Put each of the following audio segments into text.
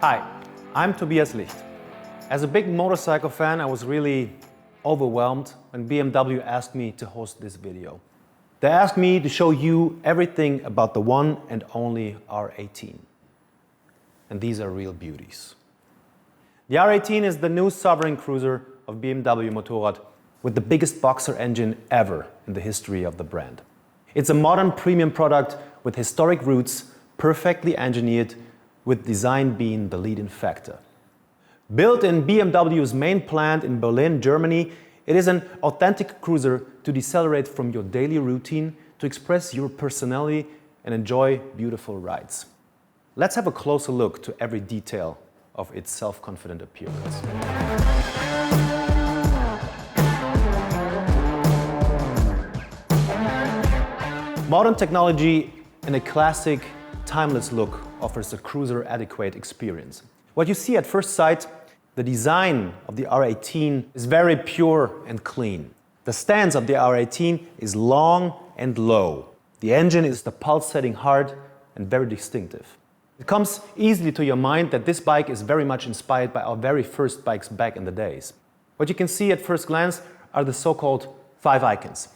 Hi, I'm Tobias Licht. As a big motorcycle fan, I was really overwhelmed when BMW asked me to host this video. They asked me to show you everything about the one and only R18. And these are real beauties. The R18 is the new sovereign cruiser of BMW Motorrad with the biggest boxer engine ever in the history of the brand. It's a modern premium product with historic roots, perfectly engineered, with design being the leading factor. Built in BMW's main plant in Berlin, Germany, it is an authentic cruiser to decelerate from your daily routine, to express your personality and enjoy beautiful rides. Let's have a closer look to every detail of its self-confident appearance. Modern technology and a classic, timeless look offers a cruiser-adequate experience. What you see at first sight, the design of the R18 is very pure and clean. The stance of the R18 is long and low. The engine is the pulsating heart and very distinctive. It comes easily to your mind that this bike is very much inspired by our very first bikes back in the days. What you can see at first glance are the so-called 5 icons.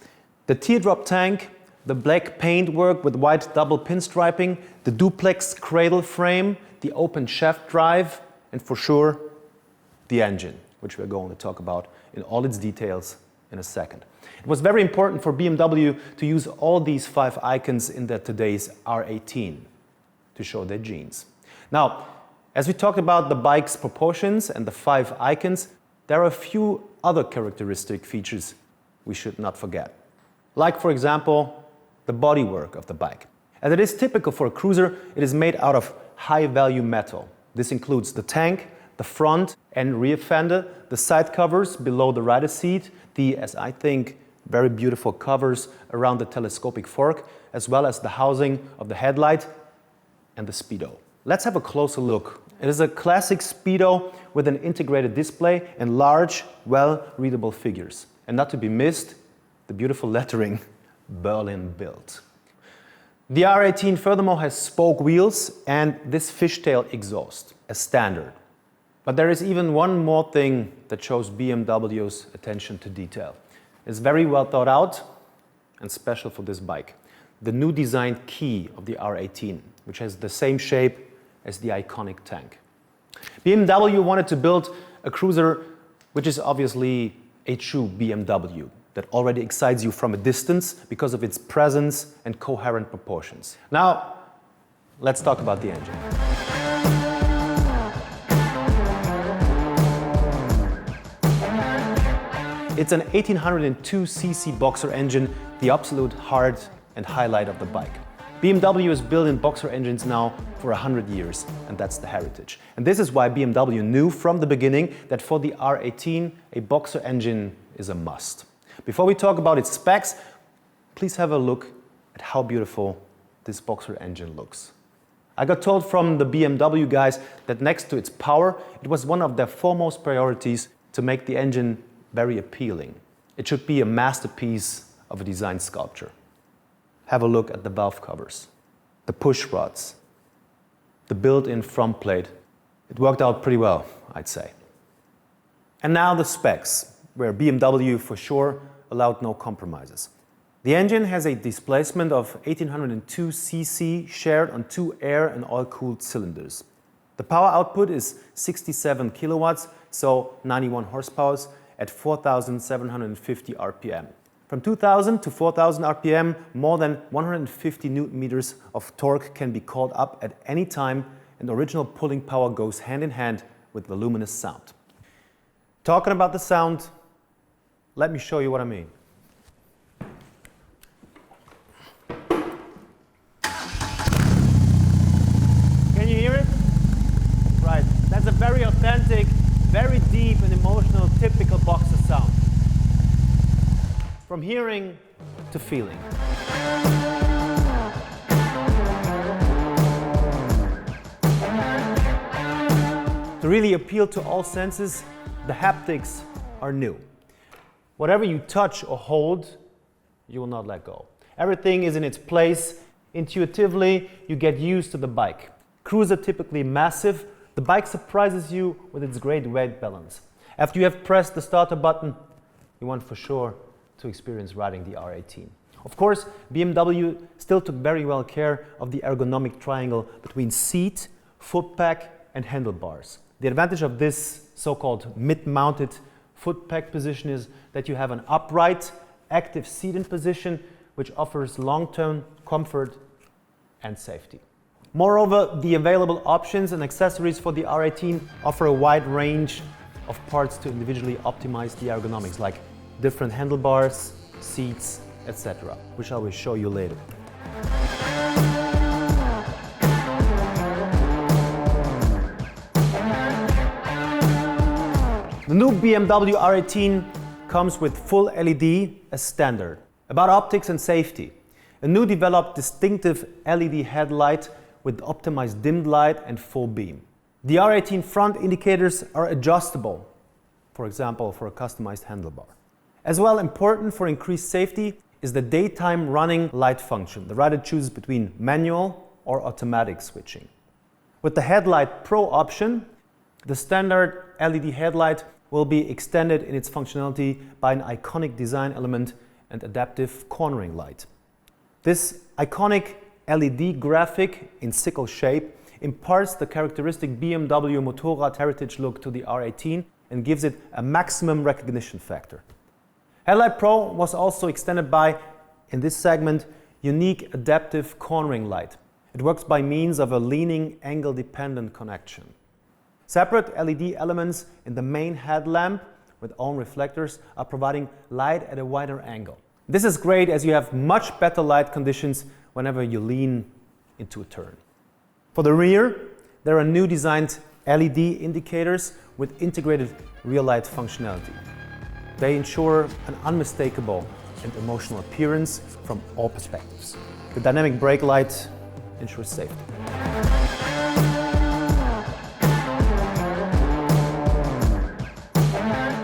The teardrop tank, the black paintwork with white double pinstriping, the duplex cradle frame, the open shaft drive, and for sure, the engine, which we're going to talk about in all its details in a second. It was very important for BMW to use all these 5 icons in their today's R18 to show their genes. Now, as we talked about the bike's proportions and the 5 icons, there are a few other characteristic features we should not forget. Like, for example, the bodywork of the bike. As it is typical for a cruiser, it is made out of high-value metal. This includes the tank, the front and rear fender, the side covers below the rider seat, the, as I think, very beautiful covers around the telescopic fork, as well as the housing of the headlight and the speedo. Let's have a closer look. It is a classic speedo with an integrated display and large, well-readable figures. And not to be missed, the beautiful lettering, Berlin built. The R18 furthermore has spoke wheels and this fishtail exhaust as standard. But there is even one more thing that shows BMW's attention to detail. It's very well thought out and special for this bike. The new designed key of the R18, which has the same shape as the iconic tank. BMW wanted to build a cruiser which is obviously a true BMW, that already excites you from a distance because of its presence and coherent proportions. Now, let's talk about the engine. It's an 1802cc boxer engine, the absolute heart and highlight of the bike. BMW is building boxer engines now for 100 years, and that's the heritage. And this is why BMW knew from the beginning that for the R18, a boxer engine is a must. Before we talk about its specs, please have a look at how beautiful this boxer engine looks. I got told from the BMW guys that next to its power, it was one of their foremost priorities to make the engine very appealing. It should be a masterpiece of a design sculpture. Have a look at the valve covers, the push rods, the built-in front plate. It worked out pretty well, I'd say. And now the specs, where BMW for sure allowed no compromises. The engine has a displacement of 1802 cc shared on 2 air and oil-cooled cylinders. The power output is 67 kilowatts, so 91 horsepower at 4,750 RPM. From 2,000 to 4,000 RPM, more than 150 newton meters of torque can be called up at any time, and original pulling power goes hand in hand with voluminous sound. Talking about the sound, let me show you what I mean. Can you hear it? Right, that's a very authentic, very deep and emotional, typical boxer sound. From hearing to feeling. To really appeal to all senses, the haptics are new. Whatever you touch or hold, you will not let go. Everything is in its place. Intuitively, you get used to the bike. Cruiser typically massive, The bike surprises you with its great weight balance. After you have pressed the starter button, you want for sure to experience riding the R18. Of course, BMW still took very well care of the ergonomic triangle between seat, foot peg and handlebars. The advantage of this so-called mid-mounted foot peg position is that you have an upright, active seat-in position which offers long-term comfort and safety. Moreover, the available options and accessories for the R18 offer a wide range of parts to individually optimize the ergonomics, like different handlebars, seats, etc., which I will show you later. The new BMW R18 comes with full LED as standard. About optics and safety, a new developed distinctive LED headlight with optimized dimmed light and full beam. The R18 front indicators are adjustable, for example, for a customized handlebar. As well, important for increased safety is the daytime running light function. The rider chooses between manual or automatic switching. With the Headlight Pro option, the standard LED headlight will be extended in its functionality by an iconic design element and adaptive cornering light. This iconic LED graphic in sickle shape imparts the characteristic BMW Motorrad heritage look to the R18 and gives it a maximum recognition factor. Headlight Pro was also extended by, in this segment, unique adaptive cornering light. It works by means of a leaning angle-dependent connection. Separate LED elements in the main headlamp with own reflectors are providing light at a wider angle. This is great as you have much better light conditions whenever you lean into a turn. For the rear, there are new designed LED indicators with integrated rear light functionality. They ensure an unmistakable and emotional appearance from all perspectives. The dynamic brake light ensures safety.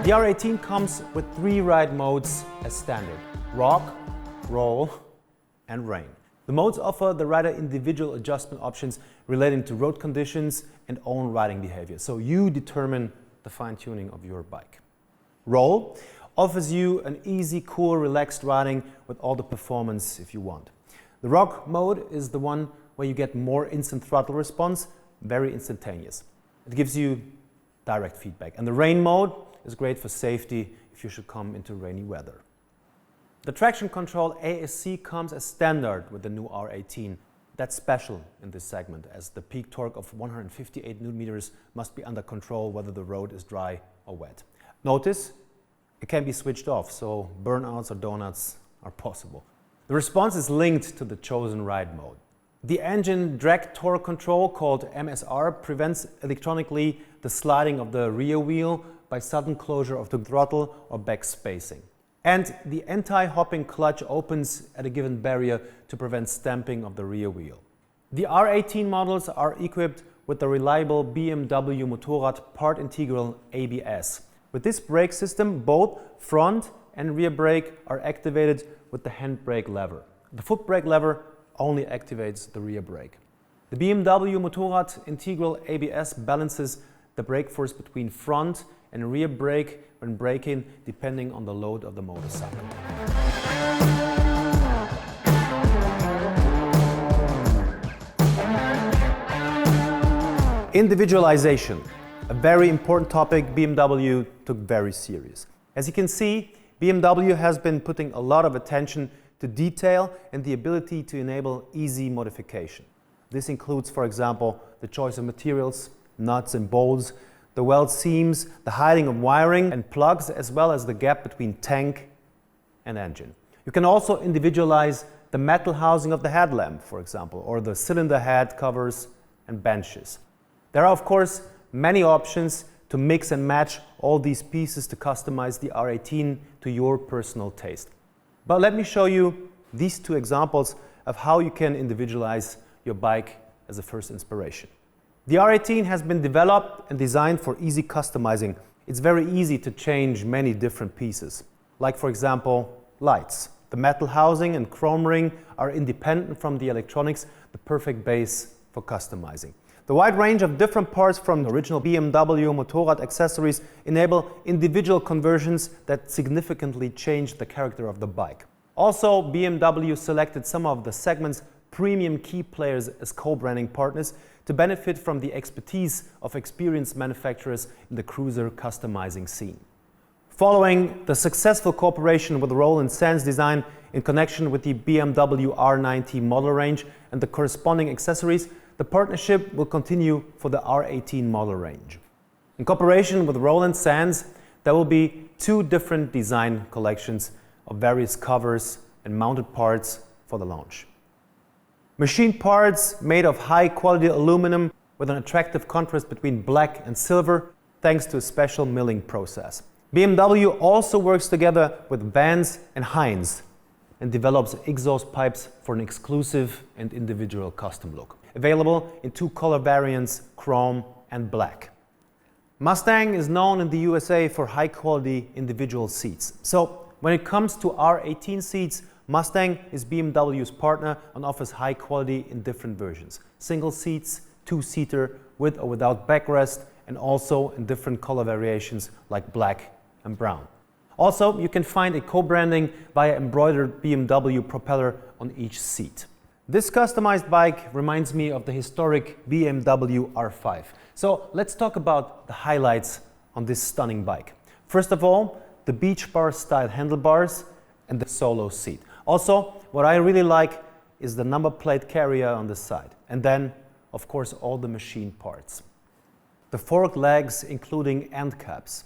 The R18 comes with 3 ride modes as standard: rock, roll and rain. The modes offer the rider individual adjustment options relating to road conditions and own riding behavior, so you determine the fine-tuning of your bike. Roll offers you an easy, cool, relaxed riding with all the performance if you want. The rock mode is the one where you get more instant throttle response, very instantaneous. It gives you direct feedback. And the rain mode is great for safety if you should come into rainy weather. The traction control ASC comes as standard with the new R18. That's special in this segment, as the peak torque of 158 Nm must be under control whether the road is dry or wet. Notice, it can be switched off, so burnouts or donuts are possible. The response is linked to the chosen ride mode. The engine drag torque control, called MSR, prevents electronically the sliding of the rear wheel by sudden closure of the throttle or back spacing. And the anti-hopping clutch opens at a given barrier to prevent stamping of the rear wheel. The R18 models are equipped with the reliable BMW Motorrad part integral ABS. With this brake system, both front and rear brake are activated with the handbrake lever. The foot brake lever only activates the rear brake. The BMW Motorrad integral ABS balances the brake force between front and rear brake when braking, depending on the load of the motorcycle. Individualization, a very important topic BMW took very serious. As you can see, BMW has been putting a lot of attention to detail and the ability to enable easy modification. This includes, for example, the choice of materials, nuts and bolts, the weld seams, the hiding of wiring and plugs, as well as the gap between tank and engine. You can also individualize the metal housing of the headlamp, for example, or the cylinder head covers and benches. There are, of course, many options to mix and match all these pieces to customize the R18 to your personal taste. But let me show you these 2 examples of how you can individualize your bike as a first inspiration. The R18 has been developed and designed for easy customizing. It's very easy to change many different pieces, like, for example, lights. The metal housing and chrome ring are independent from the electronics, the perfect base for customizing. The wide range of different parts from the original BMW Motorrad accessories enable individual conversions that significantly change the character of the bike. Also, BMW selected some of the segment's premium key players as co-branding partners to benefit from the expertise of experienced manufacturers in the cruiser customizing scene. Following the successful cooperation with Roland Sands Design in connection with the BMW R90 model range and the corresponding accessories, the partnership will continue for the R18 model range. In cooperation with Roland Sands, there will be 2 different design collections of various covers and mounted parts for the launch. Machined parts made of high-quality aluminum with an attractive contrast between black and silver thanks to a special milling process. BMW also works together with Vans and Heinz and develops exhaust pipes for an exclusive and individual custom look. Available in 2 color variants, chrome and black. Mustang is known in the USA for high-quality individual seats. So when it comes to R18 seats, Mustang is BMW's partner and offers high quality in different versions. Single seats, 2-seater, with or without backrest, and also in different color variations like black and brown. Also, you can find a co-branding via embroidered BMW propeller on each seat. This customized bike reminds me of the historic BMW R5. So let's talk about the highlights on this stunning bike. First of all, the beach bar style handlebars and the solo seat. Also, what I really like is the number plate carrier on the side. And then, of course, all the machined parts. The fork legs, including end caps.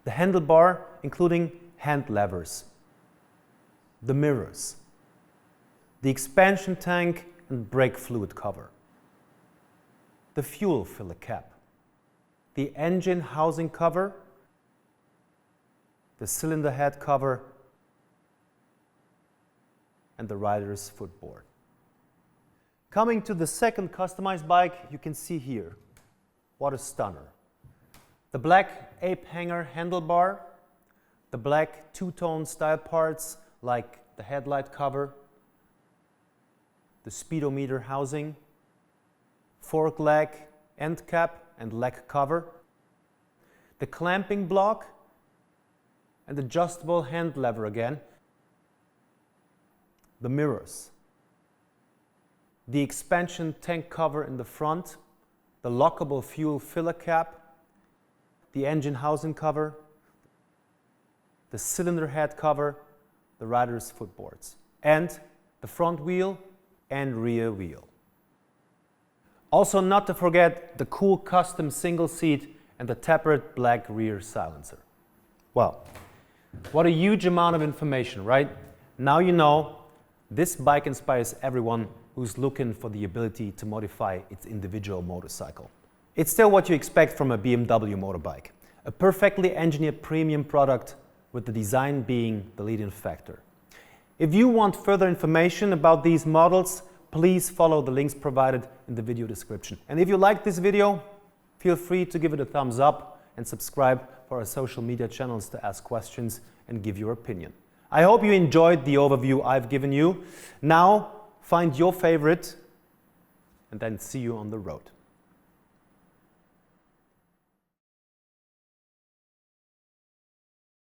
The handlebar, including hand levers. The mirrors. The expansion tank and brake fluid cover. The fuel filler cap. The engine housing cover. The cylinder head cover. And the rider's footboard. Coming to the second customized bike, you can see here, what a stunner. The black ape hanger handlebar, the black 2-tone style parts like the headlight cover, the speedometer housing, fork leg, end cap and leg cover, the clamping block and adjustable hand lever again, the mirrors, the expansion tank cover in the front, the lockable fuel filler cap, the engine housing cover, the cylinder head cover, the rider's footboards, and the front wheel and rear wheel. Also not to forget the cool custom single seat and the tapered black rear silencer. Well, what a huge amount of information, right? Now you know this bike inspires everyone who's looking for the ability to modify its individual motorcycle. It's still what you expect from a BMW motorbike. A perfectly engineered premium product with the design being the leading factor. If you want further information about these models, please follow the links provided in the video description. And if you liked this video, feel free to give it a thumbs up and subscribe for our social media channels to ask questions and give your opinion. I hope you enjoyed the overview I've given you. Now, find your favorite and then see you on the road.